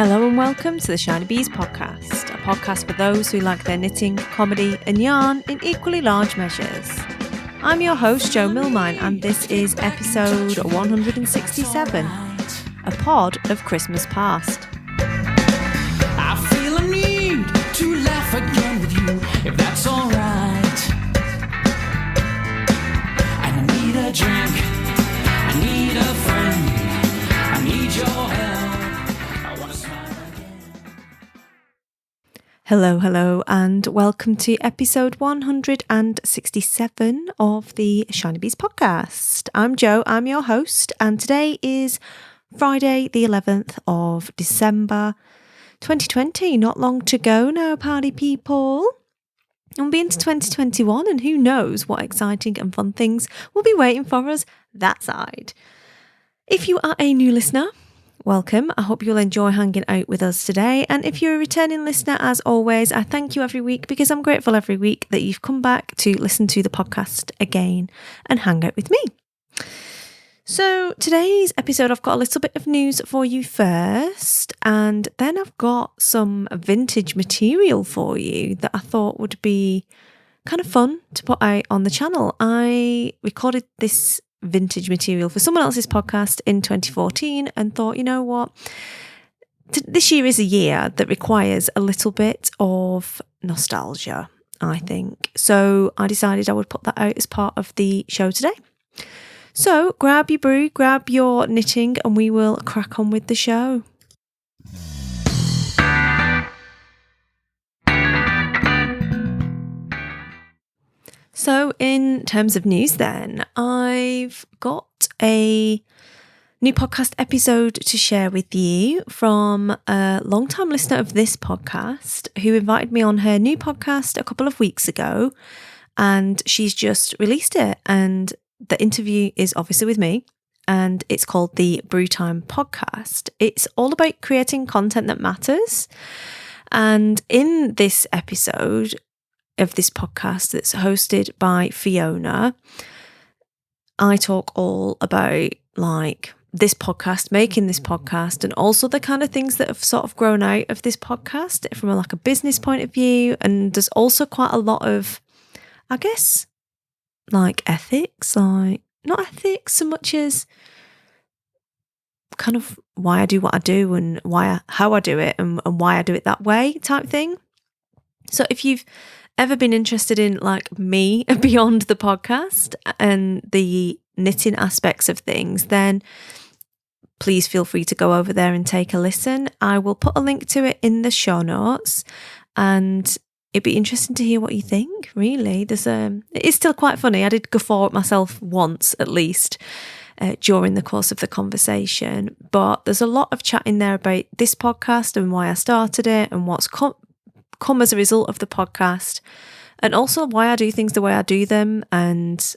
Hello and welcome to the Shiny Bees podcast, a podcast for those who like their knitting, comedy and yarn in equally large measures. I'm your host Jo Milmine and this is episode 167, a pod of Christmas past. I feel a need to laugh again with you, if that's alright. I need a drink, I need a friend, I need your help. Hello, and welcome to episode 167 of the Shiny Bees podcast. I'm Jo, I'm your host, and today is Friday, the 11th of December 2020. Not long to go now, party people. And we'll be into 2021, and who knows what exciting and fun things will be waiting for us that side. If you are a new listener, welcome. I hope you'll enjoy hanging out with us today. And if you're a returning listener, as always, I thank you every week because I'm grateful every week that you've come back to listen to the podcast again and hang out with me. So today's episode, I've got a little bit of news for you first, and then I've got some vintage material for you that I thought would be kind of fun to put out on the channel. I recorded this vintage material for someone else's podcast in 2014 and thought, you know what, this year is a year that requires a little bit of nostalgia, I think. So I decided I would put that out as part of the show today. So grab your brew, grab your knitting, and we will crack on with the show. So in terms of news then, I've got a new podcast episode to share with you from a long-time listener of this podcast who invited me on her new podcast a couple of weeks ago, and she's just released it. And the interview is obviously with me, and it's called the Brew Time Podcast. It's all about creating content that matters. And in this episode of this podcast that's hosted by Fiona, I talk all about like this podcast, making this podcast, and also the kind of things that have sort of grown out of this podcast from a business point of view. And there's also quite a lot of, I guess, like ethics, like not ethics so much as kind of why I do what I do and how I do it and why I do it that way type thing. So if you've ever been interested in like me beyond the podcast and the knitting aspects of things, then please feel free to go over there and take a listen. I will put a link to it in the show notes, and it'd be interesting to hear what you think, really. It is still quite funny. I did guffaw at myself once at least during the course of the conversation, but there's a lot of chat in there about this podcast and why I started it and what's come as a result of the podcast, and also why I do things the way I do them, and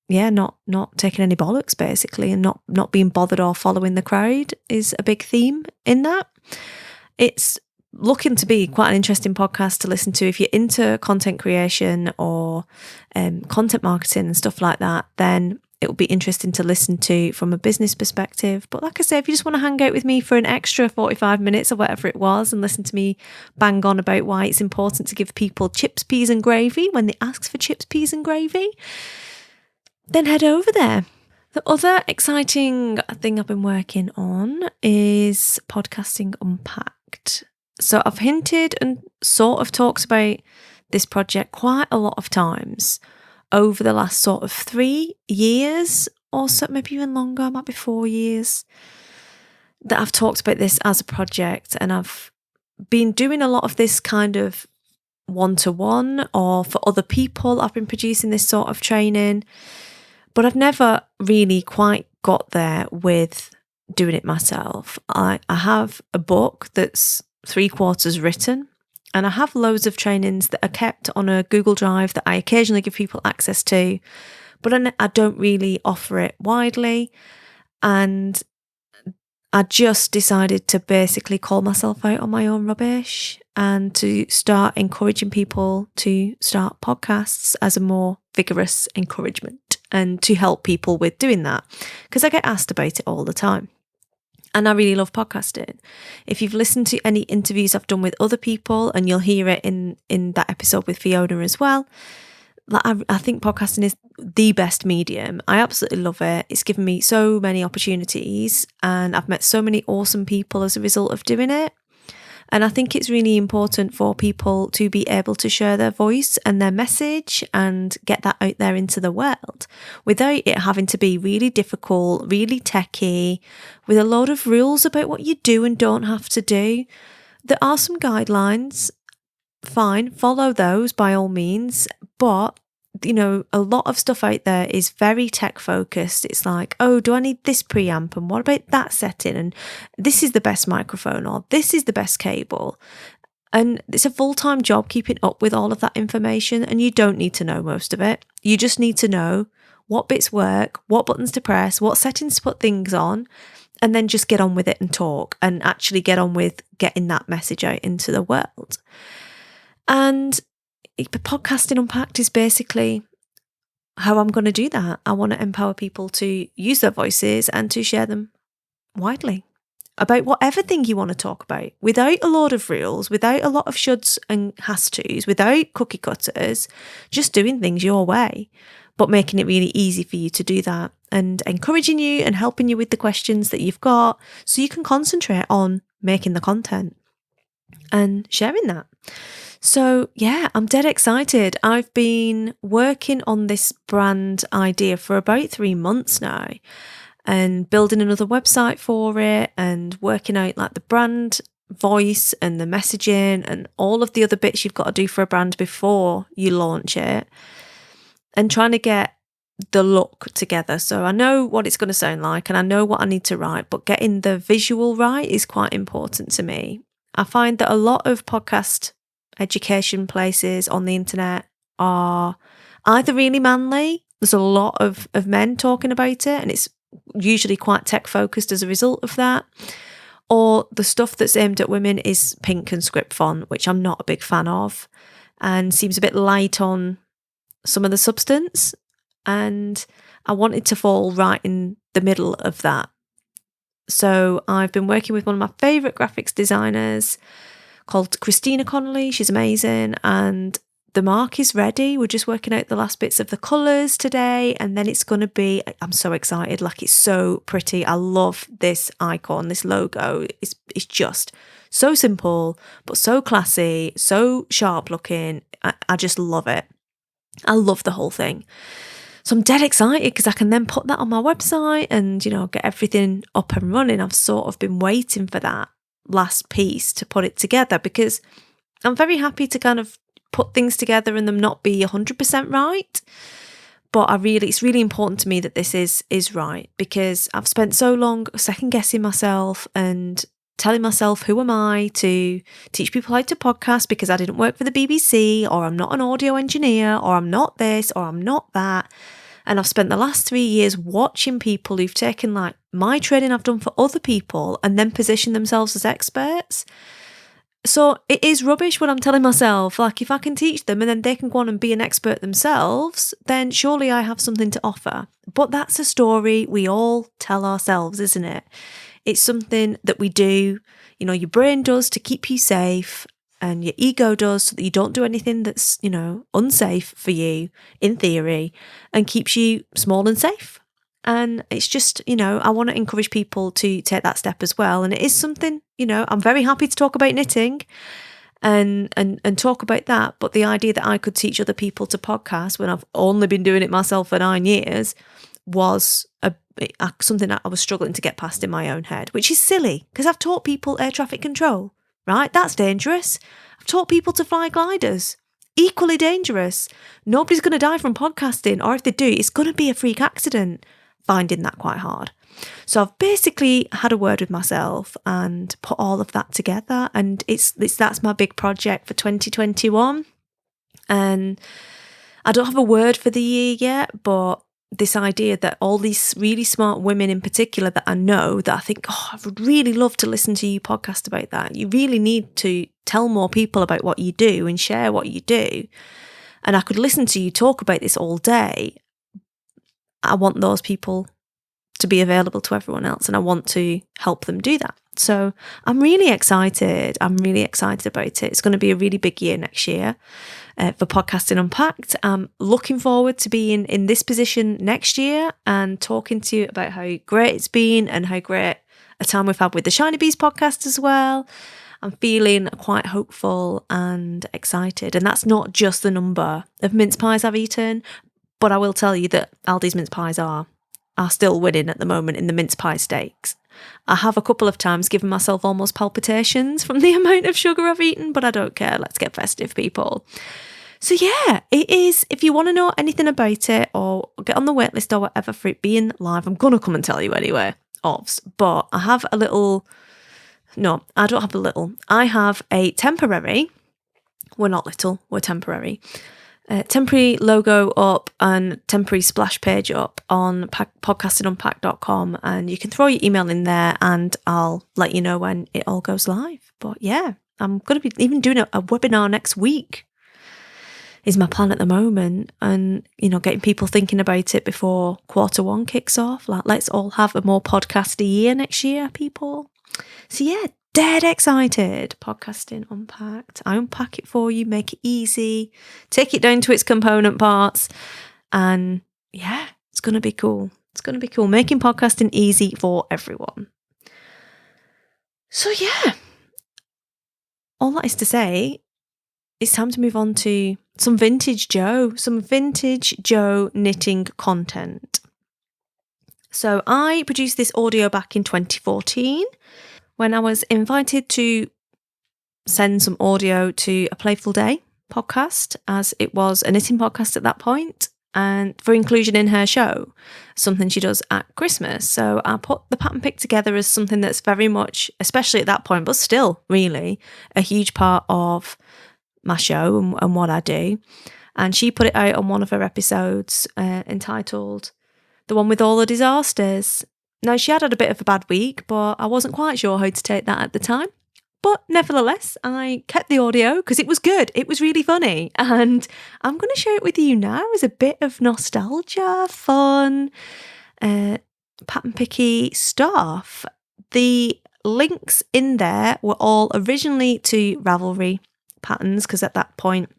yeah, not taking any bollocks basically, and not being bothered or following the crowd is a big theme in that. It's looking to be quite an interesting podcast to listen to if you're into content creation or content marketing and stuff like that. Then it will be interesting to listen to from a business perspective. But like I say, if you just want to hang out with me for an extra 45 minutes or whatever it was and listen to me bang on about why it's important to give people chips, peas and gravy when they ask for chips, peas and gravy, then head over there. The other exciting thing I've been working on is Podcasting Unpacked. So I've hinted and sort of talked about this project quite a lot of times over the last sort of 3 years or so, maybe even longer, might be 4 years, that I've talked about this as a project. And I've been doing a lot of this kind of one-to-one or for other people. I've been producing this sort of training, but I've never really quite got there with doing it myself. I have a book that's 3/4 written, and I have loads of trainings that are kept on a Google Drive that I occasionally give people access to, but I don't really offer it widely. And I just decided to basically call myself out on my own rubbish and to start encouraging people to start podcasts as a more vigorous encouragement and to help people with doing that, because I get asked about it all the time. And I really love podcasting. If you've listened to any interviews I've done with other people, and you'll hear it in that episode with Fiona as well, like I think podcasting is the best medium. I absolutely love it. It's given me so many opportunities, and I've met so many awesome people as a result of doing it. And I think it's really important for people to be able to share their voice and their message and get that out there into the world without it having to be really difficult, really techy, with a lot of rules about what you do and don't have to do. There are some guidelines, fine, follow those by all means, but a lot of stuff out there is very tech focused. It's like, oh, do I need this preamp? And what about that setting? And this is the best microphone, or this is the best cable. And it's a full-time job keeping up with all of that information. And you don't need to know most of it. You just need to know what bits work, what buttons to press, what settings to put things on, and then just get on with it and talk and actually get on with getting that message out into the world. And podcasting Unpacked is basically how I'm going to do that. I want to empower people to use their voices and to share them widely about whatever thing you want to talk about, without a lot of rules, without a lot of shoulds and has tos, without cookie cutters, just doing things your way, but making it really easy for you to do that, and encouraging you and helping you with the questions that you've got so you can concentrate on making the content and sharing that. So yeah, I'm dead excited. I've been working on this brand idea for about 3 months now, and building another website for it, and working out like the brand voice and the messaging and all of the other bits you've got to do for a brand before you launch it, and trying to get the look together. So I know what it's going to sound like and I know what I need to write, but getting the visual right is quite important to me. I find that a lot of podcast education places on the internet are either really manly, there's a lot of men talking about it, and it's usually quite tech focused as a result of that, or the stuff that's aimed at women is pink and script font, which I'm not a big fan of, and seems a bit light on some of the substance. And I wanted to fall right in the middle of that. So I've been working with one of my favourite graphics designers called Christina Connolly. She's amazing, and the mark is ready. We're just working out the last bits of the colours today, and then it's going to be, I'm so excited, like it's so pretty. I love this icon, this logo. It's just so simple, but so classy, so sharp looking. I just love it. I love the whole thing. So I'm dead excited because I can then put that on my website and, get everything up and running. I've sort of been waiting for that last piece to put it together, because I'm very happy to kind of put things together and them not be 100% right. But it's really important to me that this is right, because I've spent so long second guessing myself and telling myself, who am I to teach people how to podcast, because I didn't work for the BBC, or I'm not an audio engineer, or I'm not this, or I'm not that. And I've spent the last 3 years watching people who've taken like my training I've done for other people and then position themselves as experts. So it is rubbish when I'm telling myself, like, if I can teach them and then they can go on and be an expert themselves, then surely I have something to offer. But that's a story we all tell ourselves, isn't it? It's something that we do, your brain does to keep you safe, and your ego does so that you don't do anything that's, unsafe for you in theory, and keeps you small and safe. And it's just, I want to encourage people to take that step as well. And it is something, I'm very happy to talk about knitting and talk about that. But the idea that I could teach other people to podcast when I've only been doing it myself for 9 years was something that I was struggling to get past in my own head, which is silly, because I've taught people air traffic control, right? That's dangerous. I've taught people to fly gliders. Equally dangerous. Nobody's going to die from podcasting, or if they do, it's going to be a freak accident. Finding that quite hard. So I've basically had a word with myself and put all of that together, and that's my big project for 2021. And I don't have a word for the year yet, but this idea that all these really smart women in particular that I know, that I think, I would really love to listen to you podcast about that. You really need to tell more people about what you do and share what you do. And I could listen to you talk about this all day. I want those people to be available to everyone else, and I want to help them do that. So I'm really excited. I'm really excited about it. It's going to be a really big year next year for Podcasting Unpacked. I'm looking forward to being in this position next year and talking to you about how great it's been and how great a time we've had with the Shiny Bees podcast as well. I'm feeling quite hopeful and excited. And that's not just the number of mince pies I've eaten, but I will tell you that Aldi's mince pies are still winning at the moment in the mince pie stakes. I have a couple of times given myself almost palpitations from the amount of sugar I've eaten, but I don't care. Let's get festive, people. So yeah, it is. If you want to know anything about it or get on the wait list or whatever for it being live, I'm going to come and tell you anyway, obvs. But I have a little... No, I don't have a little. I have a temporary... We're not little, we're temporary. Temporary logo up and temporary splash page up on podcastingunpacked.com, and you can throw your email in there and I'll let you know when it all goes live. But yeah, I'm going to be even doing a webinar next week is my plan at the moment, and getting people thinking about it before Q1 kicks off. Like, let's all have a more podcasty year next year, people. So yeah, dead excited. Podcasting Unpacked. I unpack it for you, make it easy, take it down to its component parts, and yeah, it's going to be cool. It's going to be cool. Making podcasting easy for everyone. So yeah, all that is to say, it's time to move on to some vintage Joe knitting content. So I produced this audio back in 2014 when I was invited to send some audio to a Playful Day podcast, as it was a knitting podcast at that point, and for inclusion in her show, something she does at Christmas. So I put the pattern pick together as something that's very much, especially at that point, but still really a huge part of my show and what I do. And she put it out on one of her episodes entitled The One With All the Disasters. Now, she had a bit of a bad week, but I wasn't quite sure how to take that at the time. But nevertheless, I kept the audio because it was good. It was really funny. And I'm going to share it with you now as a bit of nostalgia, fun, pattern picky stuff. The links in there were all originally to Ravelry patterns, because at that point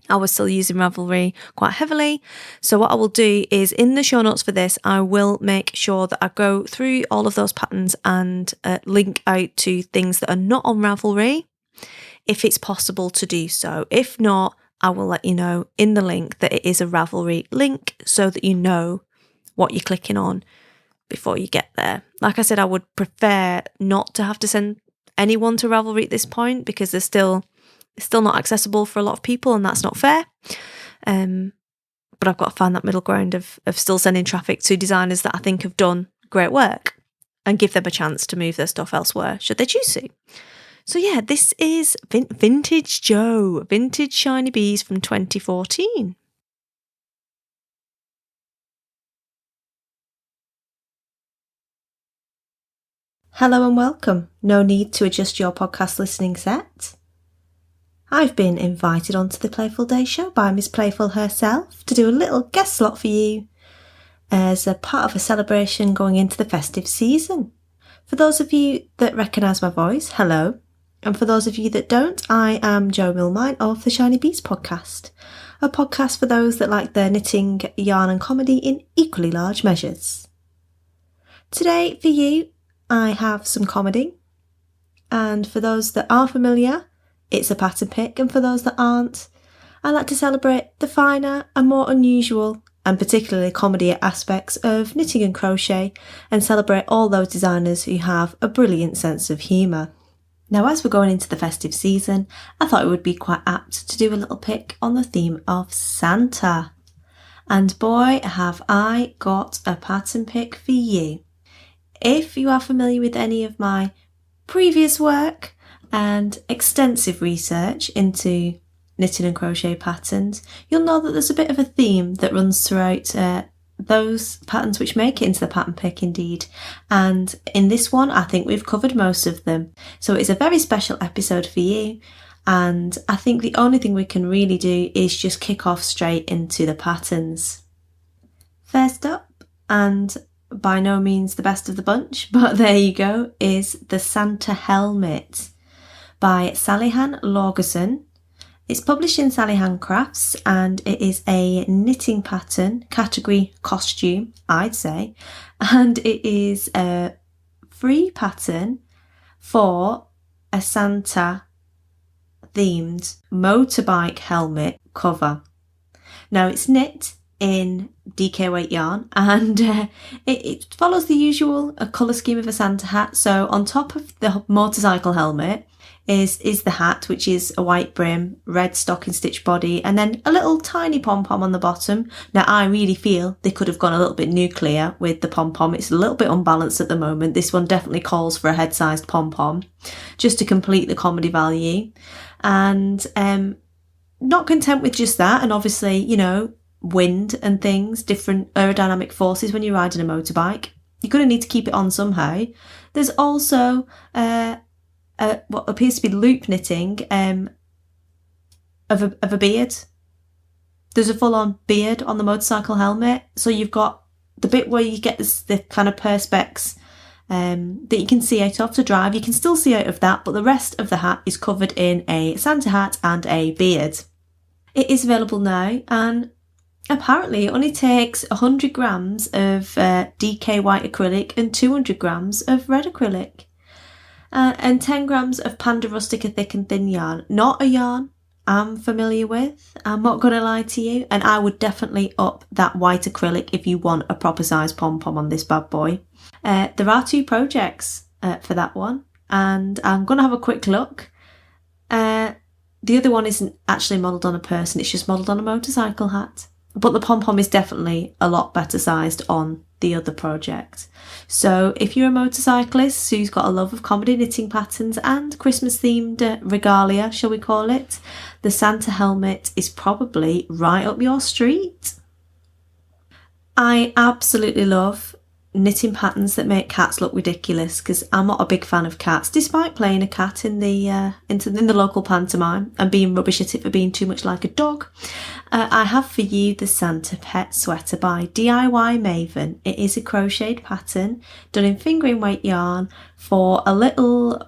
I was still using Ravelry quite heavily. So what I will do is in the show notes for this, I will make sure that I go through all of those patterns and link out to things that are not on Ravelry, if it's possible to do so. If not, I will let you know in the link that it is a Ravelry link so that you know what you're clicking on before you get there. Like I said, I would prefer not to have to send anyone to Ravelry at this point, because they're still not accessible for a lot of people, and that's not fair. But I've got to find that middle ground of still sending traffic to designers that I think have done great work and give them a chance to move their stuff elsewhere should they choose to. So yeah, this is Vintage Joe, Vintage Shiny Bees from 2014. Hello and welcome. No need to adjust your podcast listening set. I've been invited onto the Playful Day show by Miss Playful herself to do a little guest slot for you as a part of a celebration going into the festive season. For those of you that recognise my voice, hello. And for those of you that don't, I am Jo Milmine of the Shiny Bees podcast, a podcast for those that like their knitting, yarn and comedy in equally large measures. Today for you, I have some comedy, and for those that are familiar, it's a pattern pick, and for those that aren't, I like to celebrate the finer and more unusual and particularly comedy aspects of knitting and crochet, and celebrate all those designers who have a brilliant sense of humour. Now, as we're going into the festive season, I thought it would be quite apt to do a little pick on the theme of Santa. And boy, have I got a pattern pick for you. If you are familiar with any of my previous work and extensive research into knitting and crochet patterns, you'll know that there's a bit of a theme that runs throughout those patterns which make it into the pattern pick indeed. And in this one, I think we've covered most of them. So it's a very special episode for you. And I think the only thing we can really do is just kick off straight into the patterns. First up, and by no means the best of the bunch, but there you go, is the Santa Helmet by Sally-Ann Lagerson. It's published in Sally-Ann Crafts, and it is a knitting pattern, category costume, I'd say, and it is a free pattern for a Santa themed motorbike helmet cover. Now it's knit in DK weight yarn, and it follows the usual colour scheme of a Santa hat. So on top of the motorcycle helmet is the hat, which is a white brim, red stocking stitch body, and then a little tiny pom-pom on the bottom. Now I really feel they could have gone a little bit nuclear with the pom-pom. It's a little bit unbalanced at the moment. This one definitely calls for a head-sized pom-pom just to complete the comedy value. And not content with just that, and obviously, you know, wind and things, different aerodynamic forces when you're riding a motorbike, you're going to need to keep it on somehow. There's also what appears to be loop knitting of a beard. There's a full-on beard on the motorcycle helmet, so you've got the bit where you get the kind of perspex that you can see out of to drive. You can still see out of that, but the rest of the hat is covered in a Santa hat and a beard. It is available now, and apparently it only takes 100 grams of DK white acrylic and 200 grams of red acrylic. And 10 grams of Panda Rustica thick and thin yarn. Not a yarn I'm familiar with, I'm not going to lie to you, and I would definitely up that white acrylic if you want a proper size pom-pom on this bad boy. There are 2 projects for that one, and I'm going to have a quick look. The other one isn't actually modelled on a person, it's just modelled on a motorcycle hat. But the pom-pom is definitely a lot better sized on the other project. So if you're a motorcyclist who's got a love of comedy knitting patterns and Christmas themed regalia, shall we call it, the Santa helmet is probably right up your street. I absolutely love knitting patterns that make cats look ridiculous, because I'm not a big fan of cats, despite playing a cat in the local pantomime and being rubbish at it for being too much like a dog. I have for you the Santa Pet Sweater by DIY Maven. It is a crocheted pattern done in fingering weight yarn for a little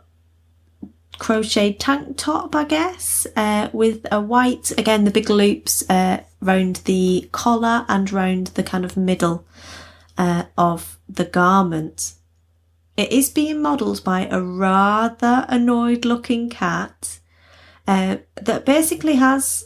crocheted tank top, I guess, with a white, again the big loops round the collar and round the kind of middle of the garment. It is being modelled by a rather annoyed looking cat that basically has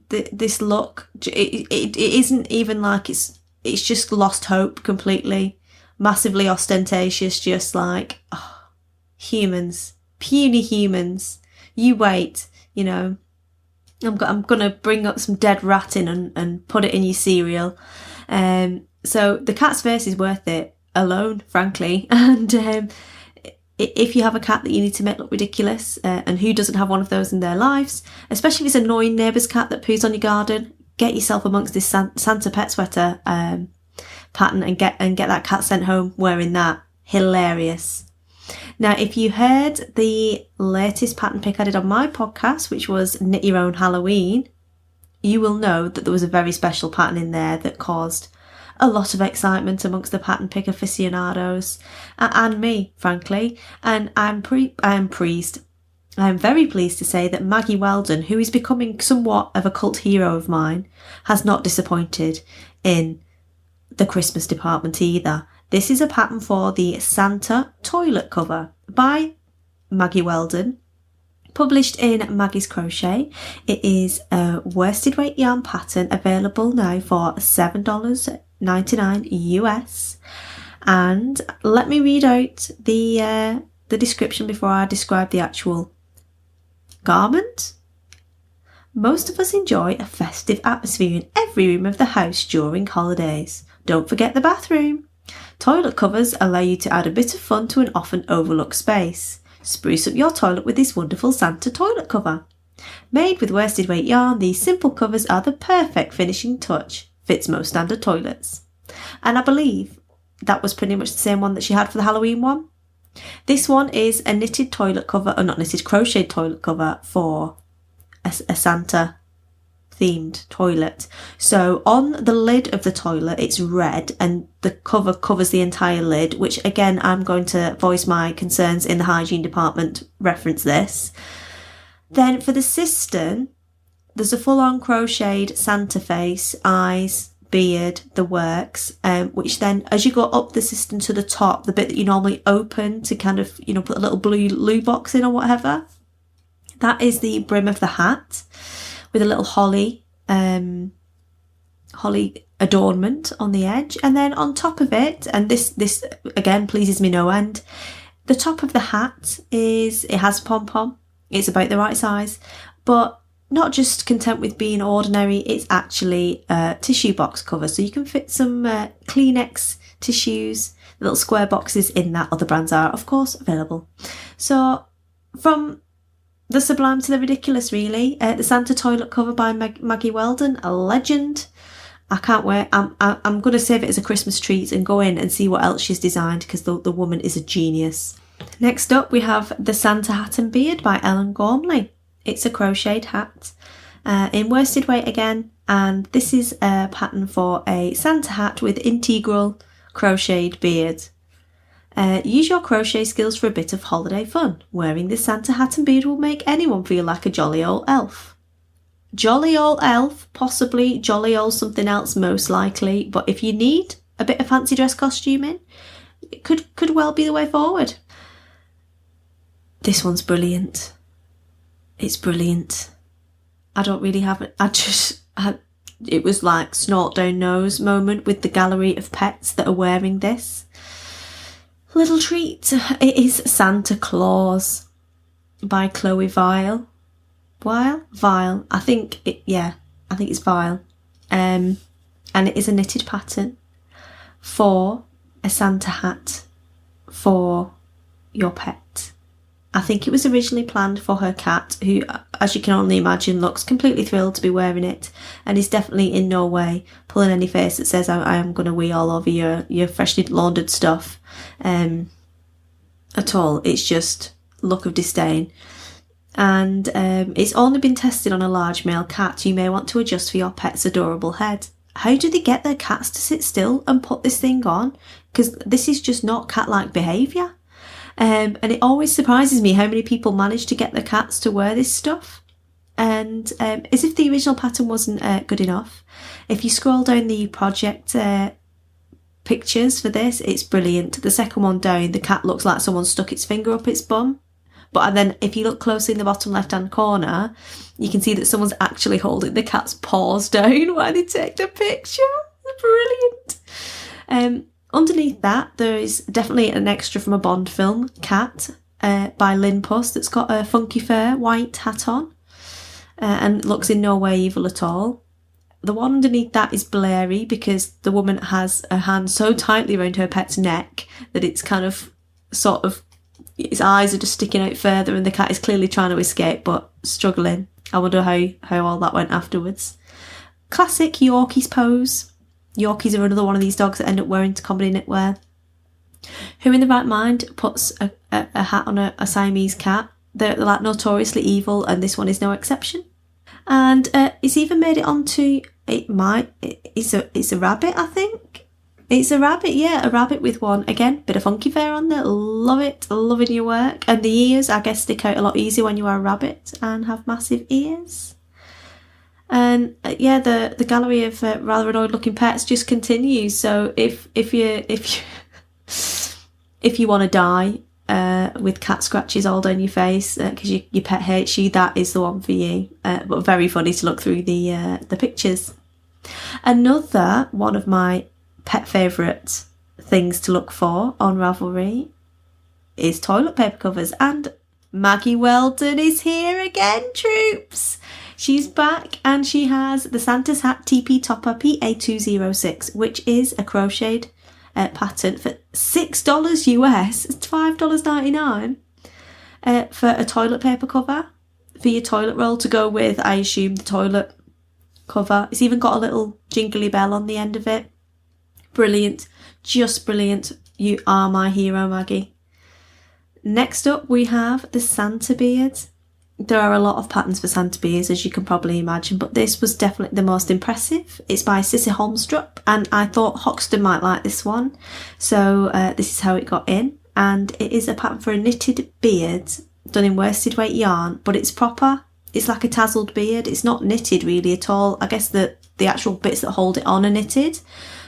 this look. It isn't even like it's just lost hope completely, massively ostentatious, just like, oh, humans, puny humans, you wait, you know, I'm gonna bring up some dead rat in and put it in your cereal. So the cat's face is worth it alone, frankly. And if you have a cat that you need to make look ridiculous, and who doesn't have one of those in their lives, especially if it's an annoying neighbour's cat that poos on your garden, get yourself amongst this Santa Pet Sweater pattern and get that cat sent home wearing that. Hilarious. Now, if you heard the latest pattern pick I did on my podcast, which was Knit Your Own Halloween, you will know that there was a very special pattern in there that caused a lot of excitement amongst the pattern pick aficionados and me, frankly. And I am very pleased to say that Maggie Weldon, who is becoming somewhat of a cult hero of mine, has not disappointed in the Christmas department either. This is a pattern for the Santa toilet cover by Maggie Weldon, published in Maggie's Crochet. It is a worsted weight yarn pattern available now for $7.99 US. And let me read out the description before I describe the actual garment. Most of us enjoy a festive atmosphere in every room of the house during holidays. Don't forget the bathroom. Toilet covers allow you to add a bit of fun to an often overlooked space. Spruce up your toilet with this wonderful Santa toilet cover. Made with worsted weight yarn, these simple covers are the perfect finishing touch. Fits most standard toilets. And I believe that was pretty much the same one that she had for the Halloween one. This one is a knitted toilet cover, or not knitted, crocheted toilet cover for a Santa themed toilet. So on the lid of the toilet, it's red and the cover covers the entire lid, which again, I'm going to voice my concerns in the hygiene department, reference this. Then for the cistern, there's a full-on crocheted Santa face, eyes, beard, the works, which then as you go up the cistern to the top, the bit that you normally open to kind of, put a little blue loo box in or whatever, that is the brim of the hat with a little holly adornment on the edge. And then on top of it, and this again pleases me no end, the top of the hat it has pom-pom. It's about the right size, but not just content with being ordinary, it's actually a tissue box cover. So you can fit some Kleenex tissues, little square boxes in that. Other brands are, of course, available. So from the sublime to the ridiculous, really. The Santa toilet cover by Maggie Weldon, a legend. I can't wait. I'm going to save it as a Christmas treat and go in and see what else she's designed, because the woman is a genius. Next up, we have the Santa Hat and Beard by Ellen Gormley. It's a crocheted hat in worsted weight again, and this is a pattern for a Santa hat with integral crocheted beard. Use your crochet skills for a bit of holiday fun. Wearing this Santa hat and beard will make anyone feel like a jolly old elf. Jolly old elf, possibly jolly old something else, most likely, but if you need a bit of fancy dress costuming, it could well be the way forward. This one's brilliant. It's brilliant. I don't really have it. It was like snort down nose moment with the gallery of pets that are wearing this. Little treat. It is Santa Claus by Chloe Vile. Vile. I think it's Vile. And it is a knitted pattern for a Santa hat for your pet. I think it was originally planned for her cat, who, as you can only imagine, looks completely thrilled to be wearing it, and is definitely in no way pulling any face that says I am going to wee all over your freshly laundered stuff at all. It's just look of disdain. And it's only been tested on a large male cat. You may want to adjust for your pet's adorable head. How do they get their cats to sit still and put this thing on? Because this is just not cat-like behaviour. And it always surprises me how many people manage to get their cats to wear this stuff. And as if the original pattern wasn't good enough, if you scroll down the project pictures for this, it's brilliant. The second one down, the cat looks like someone stuck its finger up its bum. But then if you look closely in the bottom left-hand corner, you can see that someone's actually holding the cat's paws down while they take the picture. Brilliant. Underneath that, there is definitely an extra from a Bond film, Cat, by Lynn Puss, that's got a funky fur white hat on and looks in no way evil at all. The one underneath that is blurry because the woman has her hand so tightly around her pet's neck that it's kind of its eyes are just sticking out further, and the cat is clearly trying to escape but struggling. I wonder how all that went afterwards. Classic Yorkie's pose. Yorkies are another one of these dogs that end up wearing comedy knitwear. Who in the right mind puts a hat on a Siamese cat? They're like notoriously evil, and this one is no exception. And it's even made it onto, it's a rabbit, I think. It's a rabbit, yeah, a rabbit with one, again, bit of funky fur on there. Love it, loving your work. And the ears, I guess, stick out a lot easier when you are a rabbit and have massive ears. And the gallery of rather annoyed looking pets just continues. So if you want to die with cat scratches all down your face because your pet hates you, that is the one for you. But very funny to look through the pictures. Another one of my pet favourite things to look for on Ravelry is toilet paper covers, and Maggie Weldon is here again, troops. She's back, and she has the Santa's Hat TP Topper PA206, which is a crocheted pattern for $6 US. It's $5.99 for a toilet paper cover for your toilet roll to go with, I assume, the toilet cover. It's even got a little jingly bell on the end of it. Brilliant, just brilliant. You are my hero, Maggie. Next up, we have the Santa beard. there are a lot of patterns for Santa beers, as you can probably imagine, but this was definitely the most impressive. It's by Sissy Holmstrup, and I thought Hoxton might like this one. So this is how it got in, and it is a pattern for a knitted beard done in worsted weight yarn, but it's proper. It's like a tasselled beard. It's not knitted really at all. I guess the actual bits that hold it on are knitted,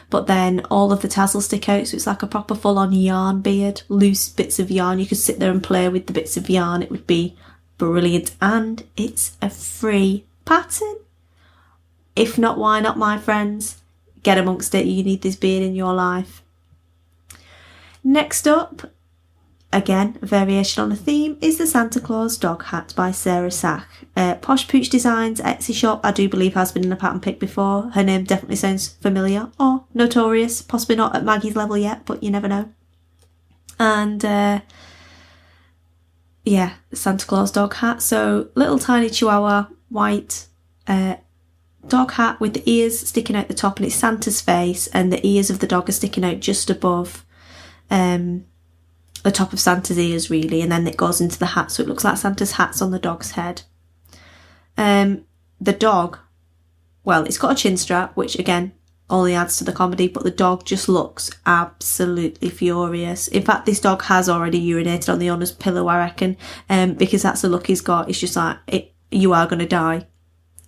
but then all of the tassels stick out, so it's like a proper full-on yarn beard, loose bits of yarn. You could sit there and play with the bits of yarn. It would be brilliant, and it's a free pattern. If not, why not, my friends? Get amongst it. You need this beard in your life. Next up, again, a variation on a theme, is the Santa Claus dog hat by Sarah Sach. Posh Pooch Designs Etsy shop, I do believe, has been in a pattern pick before. Her name definitely sounds familiar or notorious, possibly not at Maggie's level yet, but you never know. And yeah, Santa Claus dog hat. So little tiny chihuahua white dog hat with the ears sticking out the top, and it's Santa's face, and the ears of the dog are sticking out just above the top of Santa's ears really, and then it goes into the hat, so it looks like Santa's hat's on the dog's head. The dog, well, it's got a chin strap, which again only adds to the comedy, but the dog just looks absolutely furious. In fact, this dog has already urinated on the owner's pillow, I reckon, because that's the look he's got. It's just like, you are going to die.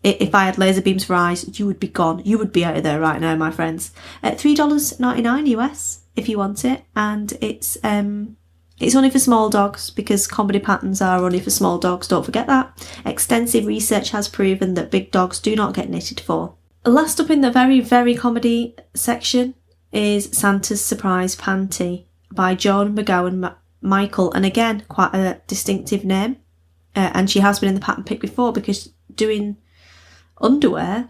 If I had laser beams for eyes, you would be gone. You would be out of there right now, my friends. $3.99 US if you want it, and it's only for small dogs, because comedy patterns are only for small dogs, don't forget that. Extensive research has proven that big dogs do not get knitted for. Last up in the very, very comedy section is Santa's Surprise Panty by Joan McGowan Michael, and again, quite a distinctive name. And she has been in the pattern pick before, because doing underwear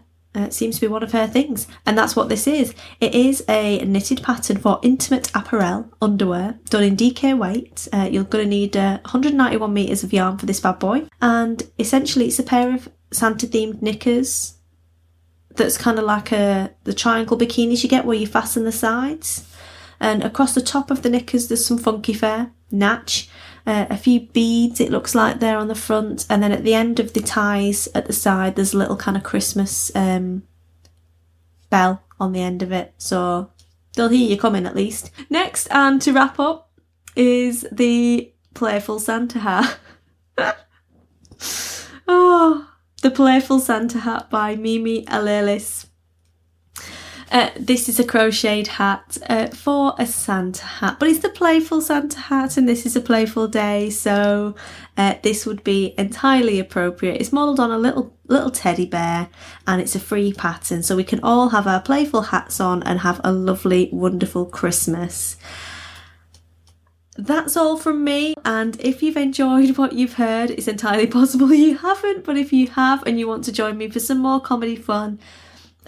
seems to be one of her things, and that's what this is. It is a knitted pattern for intimate apparel underwear done in DK weight. You're going to need 191 metres of yarn for this bad boy, and essentially it's a pair of Santa themed knickers that's kind of like the triangle bikinis you get where you fasten the sides, and across the top of the knickers there's some funky fare, natch, a few beads it looks like there on the front, and then at the end of the ties at the side there's a little kind of Christmas bell on the end of it, so they'll hear you coming at least. Next, and to wrap up, is the Playful Santa hat. Oh, the Playful Santa hat by Mimi Alelis. This is a crocheted hat for a Santa hat, but it's the Playful Santa hat, and this is a playful day, so this would be entirely appropriate. It's modelled on a little teddy bear, and it's a free pattern, so we can all have our playful hats on and have a lovely, wonderful Christmas. That's all from me, and if you've enjoyed what you've heard, it's entirely possible you haven't, but if you have and you want to join me for some more comedy fun,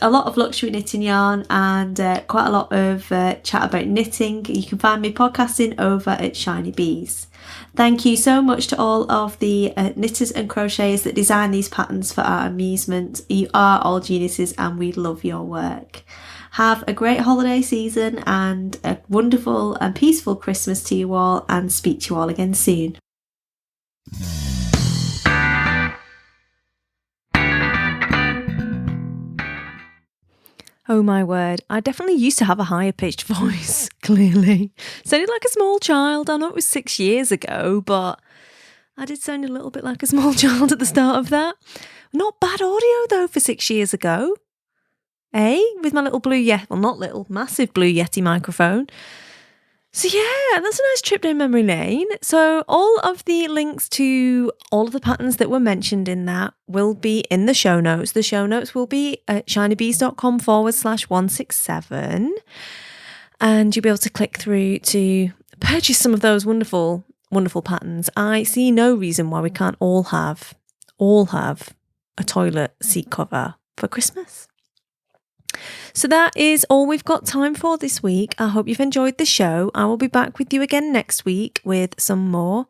a lot of luxury knitting yarn, and quite a lot of chat about knitting, you can find me podcasting over at Shiny Bees. Thank you so much to all of the knitters and crocheters that design these patterns for our amusement. You are all geniuses, and we love your work. Have a great holiday season and a wonderful and peaceful Christmas to you all, and speak to you all again soon. Oh my word, I definitely used to have a higher pitched voice, clearly. Sounded like a small child. I know it was 6 years ago, but I did sound a little bit like a small child at the start of that. Not bad audio though for 6 years ago. With my little blue Yeti, well not little, massive blue Yeti microphone. So yeah, that's a nice trip down memory lane. So all of the links to all of the patterns that were mentioned in that will be in the show notes. The show notes will be at shinybees.com/167. And you'll be able to click through to purchase some of those wonderful, wonderful patterns. I see no reason why we can't all have a toilet seat cover for Christmas. So that is all we've got time for this week. I hope you've enjoyed the show. I will be back with you again next week with some more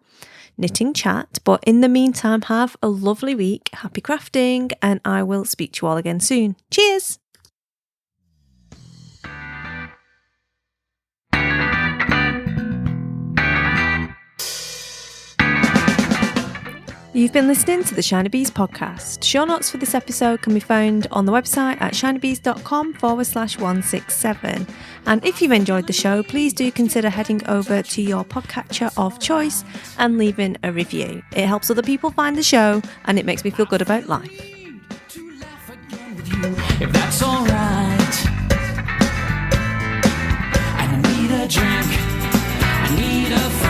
knitting chat. But in the meantime, have a lovely week. Happy crafting, and I will speak to you all again soon. Cheers! You've been listening to the Shiny Bees podcast. Show notes for this episode can be found on the website at shinybees.com/167. And if you've enjoyed the show, please do consider heading over to your podcatcher of choice and leaving a review. It helps other people find the show and it makes me feel good about life. If that's alright. I need a drink, I need a